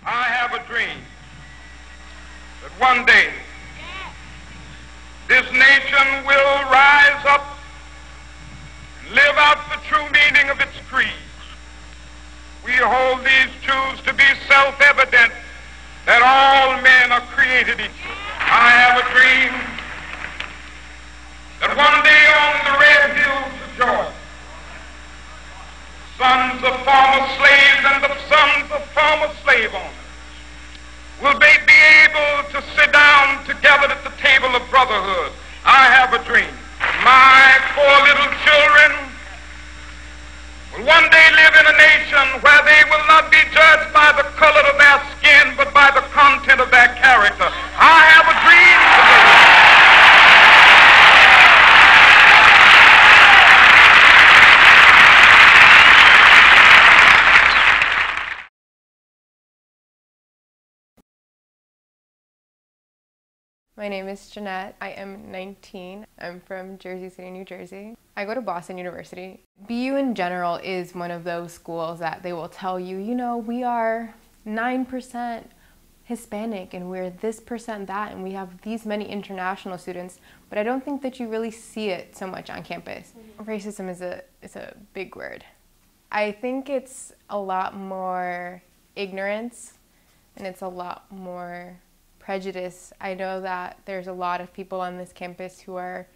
I have a dream that one day this nation will rise up and live out the true meaning of its creed. We hold these truths to be self-evident, that all men are created equal. I have a dream that one day on the red hills of Georgia, sons of former slaves and the sons of former slave owners will be able to sit down together at the table of brotherhood. I have a dream. My four little children will one day live in a nation where they will not be judged by the color of their skin, but by the content of their character. I have a dream today. My name is Jeanette. I am 19. I'm from Jersey City, New Jersey. I go to Boston University. BU in general is one of those schools that they will tell you, you know, we are 9% Hispanic and we're this percent that, and we have these many international students, but I don't think that you really see it so much on campus. Racism is a big word. I think it's a lot more ignorance and it's a lot more prejudice. I know that there's a lot of people on this campus who are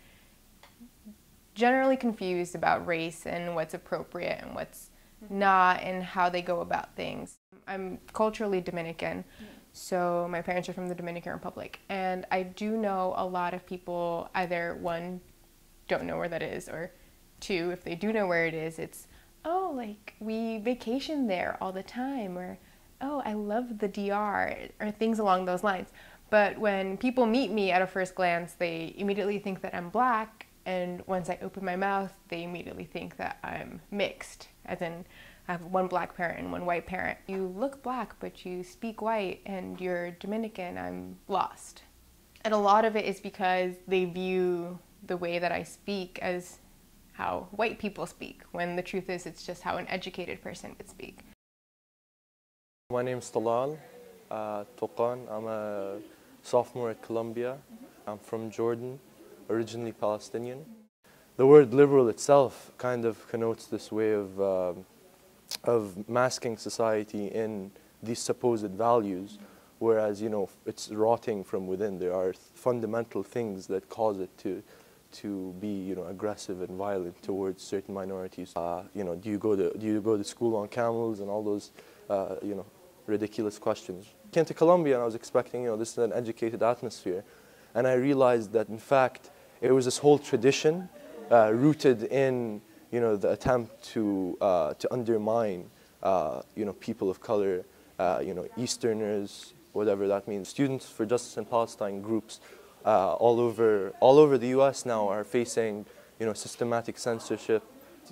generally confused about race and what's appropriate and what's not and how they go about things. I'm culturally Dominican, so my parents are from the Dominican Republic, and I do know a lot of people either, one, don't know where that is, or two, if they do know where it is, it's, oh, like, we vacation there all the time, or oh, I love the DR, or things along those lines. But when people meet me at a first glance, they immediately think that I'm black, and once I open my mouth, they immediately think that I'm mixed, as in I have one black parent and one white parent. You look black, but you speak white, and you're Dominican, I'm lost. And a lot of it is because they view the way that I speak as how white people speak, when the truth is it's just how an educated person would speak. My name's Talal Toqan. I'm a sophomore at Columbia. I'm from Jordan, originally Palestinian. The word liberal itself kind of connotes this way of masking society in these supposed values, whereas, you know, it's rotting from within. There are fundamental things that cause it to be, you know, aggressive and violent towards certain minorities. You know, do you go to school on camels and all those, you know, ridiculous questions. I came to Columbia and I was expecting, you know, this is an educated atmosphere, and I realized that in fact it was this whole tradition rooted in, you know, the attempt to undermine, you know, people of color, you know, Easterners, whatever that means. Students for Justice in Palestine groups all over the U.S. now are facing, you know, systematic censorship.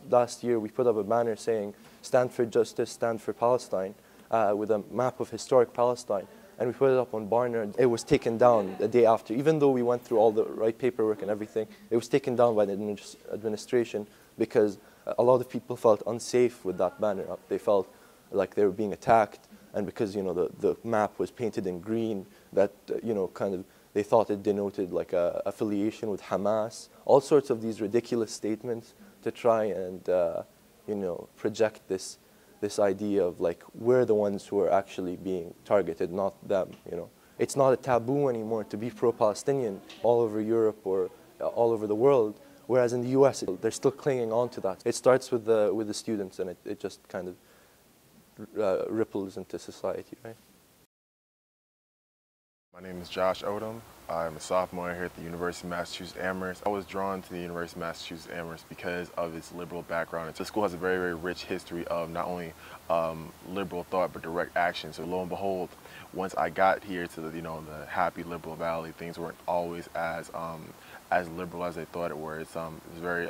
Last year we put up a banner saying, "Stand for Justice, stand for Palestine," with a map of historic Palestine, and we put it up on Barnard. It was taken down the day after. Even though we went through all the right paperwork and everything, it was taken down by the administration because a lot of people felt unsafe with that banner up. They felt like they were being attacked, and because, you know, the map was painted in green, that, you know, kind of, they thought it denoted like a affiliation with Hamas. All sorts of these ridiculous statements to try and, you know, project this idea of like we're the ones who are actually being targeted, not them. You know, it's not a taboo anymore to be pro-Palestinian all over Europe or all over the world, whereas in the U.S. they're still clinging on to that. It starts with the students, and it just kind of ripples into society, right? My name is Josh Odom. I'm a sophomore here at the University of Massachusetts Amherst. I was drawn to the University of Massachusetts Amherst because of its liberal background. The school has a very, very rich history of not only liberal thought but direct action. So lo and behold, once I got here to the, you know, the happy liberal valley, things weren't always as liberal as they thought it were. It was very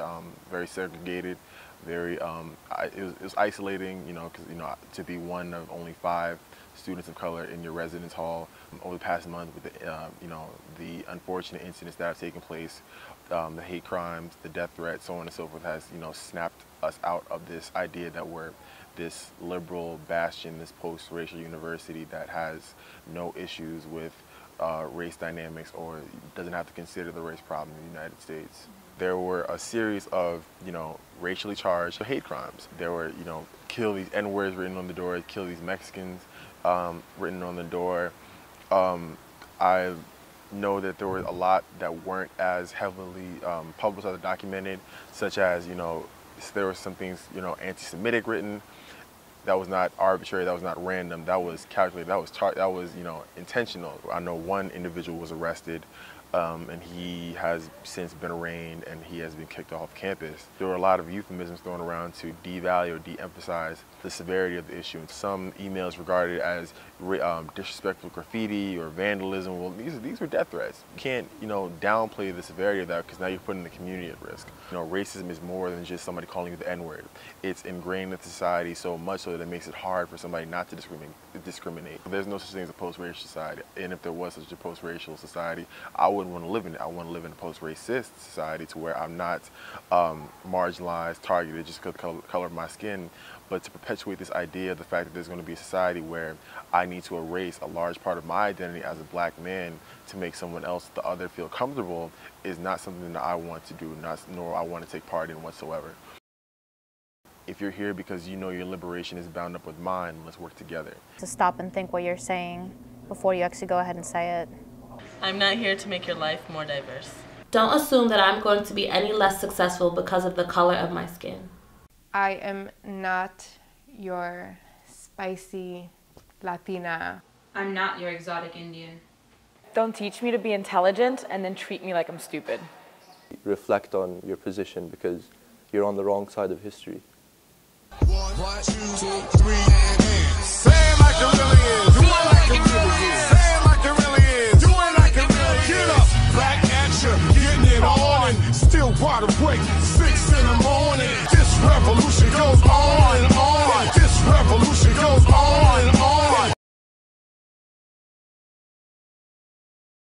very segregated, very it was isolating. You know, because, you know, to be one of only 5 students of color in your residence hall over the past month with the, you know, the unfortunate incidents that have taken place, the hate crimes, the death threats, so on and so forth, has, you know, snapped us out of this idea that we're this liberal bastion, this post-racial university that has no issues with race dynamics or doesn't have to consider the race problem in the United States. There were a series of, racially charged hate crimes. There were, kill these N-words written on the door, kill these Mexicans written on the door. I know that there were a lot that weren't as heavily publicized or documented, such as, there were some things, anti-Semitic written. That was not arbitrary, that was not random, that was calculated, that was intentional. I know one individual was arrested and he has since been arraigned and he has been kicked off campus. There were a lot of euphemisms thrown around to devalue or de-emphasize the severity of the issue. Some emails regarded it as disrespectful graffiti or vandalism. Well, these were death threats. You can't, downplay the severity of that because now you're putting the community at risk. Racism is more than just somebody calling you the N-word. It's ingrained in society so much so that it makes it hard for somebody not to discriminate. There's no such thing as a post-racial society, and if there was such a post-racial society, I wouldn't want to live in it. I want to live in a post-racist society to where I'm not marginalized, targeted just because of the color of my skin, but to perpetuate this idea of the fact that there's going to be a society where I need to erase a large part of my identity as a black man to make someone else, the other, feel comfortable is not something that I want to do, nor I want to take part in whatsoever. If you're here because you know your liberation is bound up with mine, let's work together. To stop and think what you're saying before you actually go ahead and say it. I'm not here to make your life more diverse. Don't assume that I'm going to be any less successful because of the color of my skin. I am not your spicy Latina. I'm not your exotic Indian. Don't teach me to be intelligent and then treat me like I'm stupid. Reflect on your position because you're on the wrong side of history. 1, 2, 3, and say it like it really is. Do it like it really is. Say it like it really is. Do it like it really is. Get up, back at you, getting it on, and still wide awake, 6 in the morning. This revolution goes on and on. This revolution goes on.